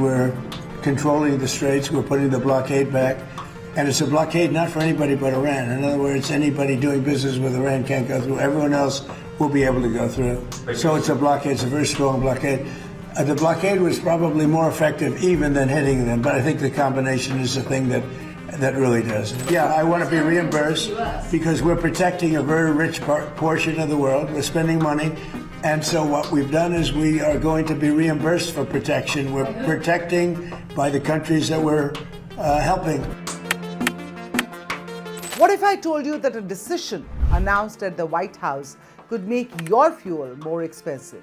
We're controlling the straits. We're putting the blockade back. And it's a blockade not for anybody but Iran. In other words, anybody doing business with Iran can't go through. Everyone else will be able to go through. So it's a blockade. It's a very strong blockade. The blockade was probably more effective even than hitting them. But I think the combination is the thing that really does it. Yeah, I want to be reimbursed because we're protecting a very rich portion of the world. We're spending money. And so what we've done is we are going to be reimbursed for protection. We're protecting by the countries that we're helping. What if I told you that a decision announced at the White House could make your fuel more expensive,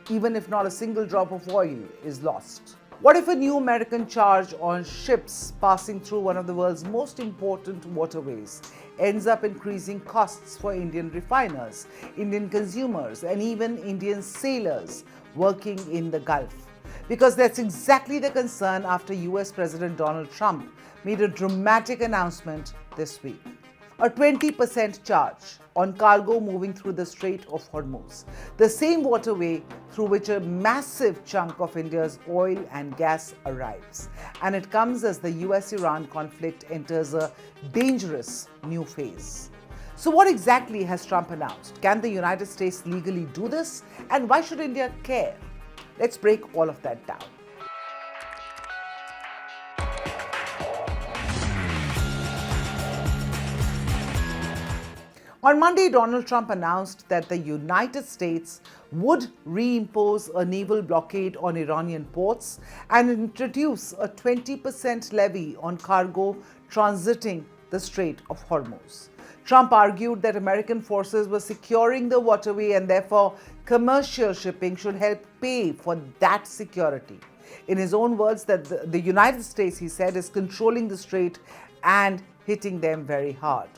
even if not a single drop of oil is lost? What if a new American charge on ships passing through one of the world's most important waterways ends up increasing costs for Indian refiners, Indian consumers, and even Indian sailors working in the Gulf? Because that's exactly the concern after US President Donald Trump made a dramatic announcement this week. A 20% charge on cargo moving through the Strait of Hormuz, the same waterway through which a massive chunk of India's oil and gas arrives. And it comes as the US-Iran conflict enters a dangerous new phase. So what exactly has Trump announced? Can the United States legally do this? And why should India care? Let's break all of that down. On Monday, Donald Trump announced that the United States would reimpose a naval blockade on Iranian ports and introduce a 20% levy on cargo transiting the Strait of Hormuz. Trump argued that American forces were securing the waterway and therefore commercial shipping should help pay for that security. In his own words, that the United States, he said, is controlling the strait and hitting them very hard.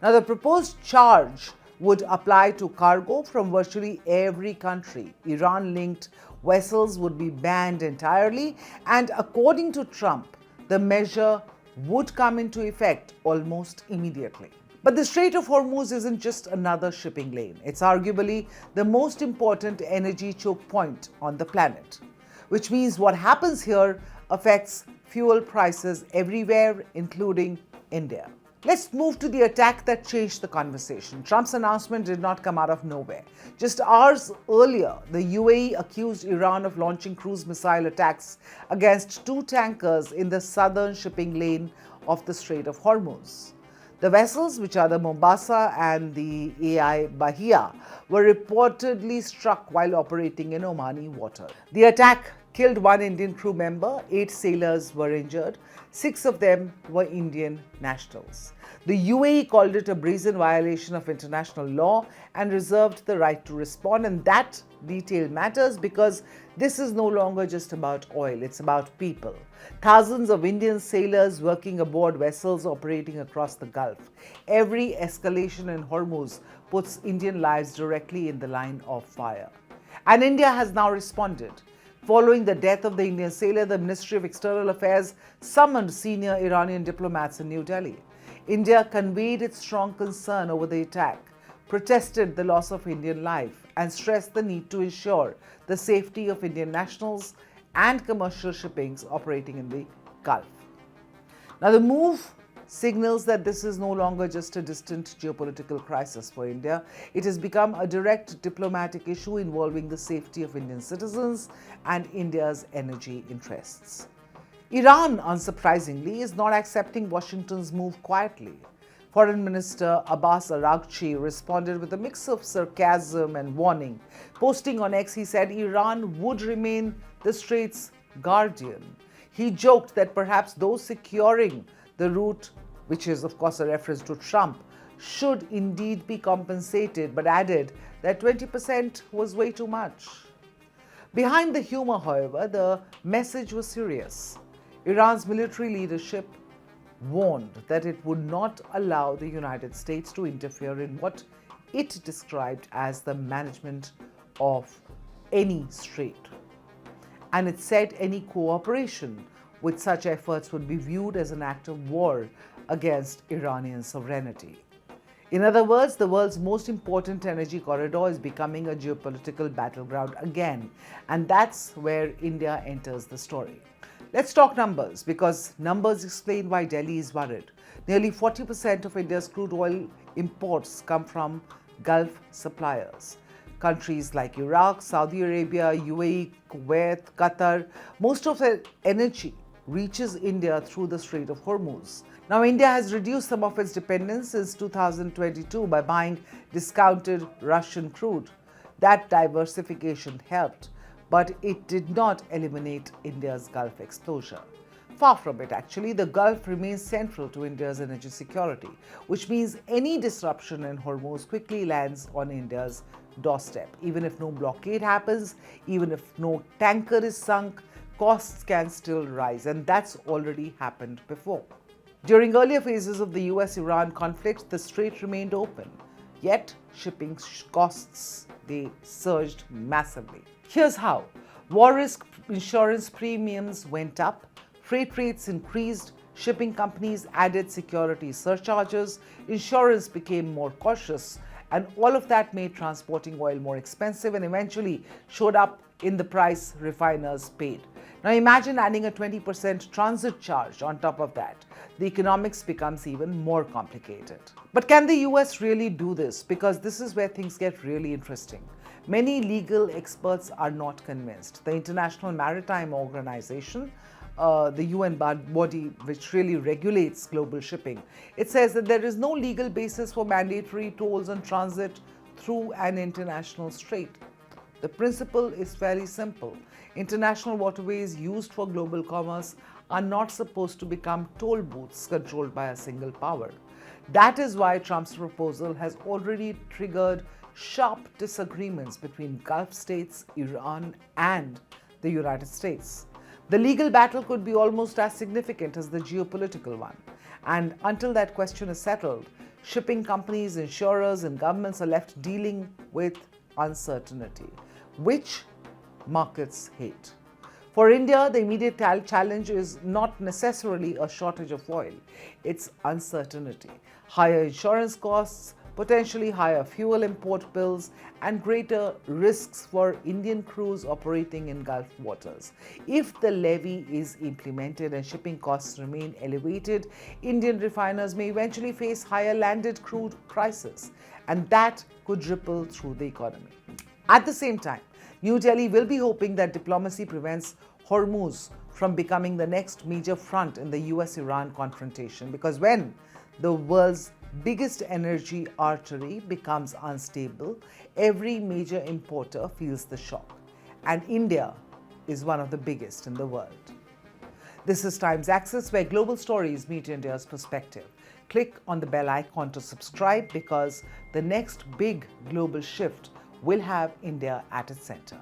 Now, the proposed charge would apply to cargo from virtually every country. Iran-linked vessels would be banned entirely, and according to Trump, the measure would come into effect almost immediately. But the Strait of Hormuz isn't just another shipping lane. It's arguably the most important energy choke point on the planet, which means what happens here affects fuel prices everywhere, including India. Let's move to the attack that changed the conversation. Trump's announcement did not come out of nowhere. Just hours earlier, the UAE accused Iran of launching cruise missile attacks against two tankers in the southern shipping lane of the Strait of Hormuz. The vessels, which are the Mombasa and the AI Bahia, were reportedly struck while operating in Omani water. The attack killed one Indian crew member, 8 sailors were injured, 6 of them were Indian nationals. The UAE called it a brazen violation of international law and reserved the right to respond. And that detail matters because this is no longer just about oil, it's about people. Thousands of Indian sailors working aboard vessels operating across the Gulf. Every escalation in Hormuz puts Indian lives directly in the line of fire. And India has now responded. Following the death of the Indian sailor, the Ministry of External Affairs summoned senior Iranian diplomats in New Delhi. India conveyed its strong concern over the attack, protested the loss of Indian life, and stressed the need to ensure the safety of Indian nationals and commercial shippings operating in the Gulf. Now, the move signals that this is no longer just a distant geopolitical crisis for India. It has become a direct diplomatic issue involving the safety of Indian citizens and India's energy interests. Iran, unsurprisingly, is not accepting Washington's move quietly. Foreign Minister Abbas Araghchi responded with a mix of sarcasm and warning. Posting on X, he said Iran would remain the strait's guardian. He joked that perhaps those securing the route, which is of course a reference to Trump, should indeed be compensated, but added that 20% was way too much. Behind the humor, however, the message was serious. Iran's military leadership warned that it would not allow the United States to interfere in what it described as the management of any strait. And it said any cooperation with such efforts would be viewed as an act of war against Iranian sovereignty. In other words, the world's most important energy corridor is becoming a geopolitical battleground again, and that's where India enters the story. Let's talk numbers, because numbers explain why Delhi is worried. Nearly 40% of India's crude oil imports come from Gulf suppliers. Countries like Iraq, Saudi Arabia, UAE, Kuwait, Qatar, most of their energy reaches India through the Strait of Hormuz. Now, India has reduced some of its dependence since 2022 by buying discounted Russian crude. That diversification helped, but it did not eliminate India's Gulf exposure. Far from it, actually. The Gulf remains central to India's energy security, which means any disruption in Hormuz quickly lands on India's doorstep. Even if no blockade happens, even if no tanker is sunk, costs can still rise, and that's already happened before. During earlier phases of the US-Iran conflict, the strait remained open, yet shipping costs, they surged massively. Here's how. War risk insurance premiums went up, freight rates increased, shipping companies added security surcharges, insurance became more cautious, and all of that made transporting oil more expensive and eventually showed up in the price refiners paid. Now imagine adding a 20% transit charge on top of that. The economics becomes even more complicated. But can the US really do this? Because this is where things get really interesting. Many legal experts are not convinced. The International Maritime Organization, the UN body which really regulates global shipping, it says that there is no legal basis for mandatory tolls on transit through an international strait. The principle is fairly simple. International waterways used for global commerce are not supposed to become toll booths controlled by a single power. That is why Trump's proposal has already triggered sharp disagreements between Gulf states, Iran, and the United States. The legal battle could be almost as significant as the geopolitical one. And until that question is settled, shipping companies, insurers, and governments are left dealing with uncertainty, which markets hate. For India, the immediate challenge is not necessarily a shortage of oil, it's uncertainty. Higher insurance costs, potentially higher fuel import bills, and greater risks for Indian crews operating in Gulf waters. If the levy is implemented and shipping costs remain elevated, Indian refiners may eventually face higher landed crude prices, and that could ripple through the economy. At the same time, New Delhi will be hoping that diplomacy prevents Hormuz from becoming the next major front in the US-Iran confrontation, because when the world's biggest energy artery becomes unstable, every major importer feels the shock. And India is one of the biggest in the world. This is Times Access, where global stories meet India's perspective. Click on the bell icon to subscribe, because the next big global shift will have India at its center.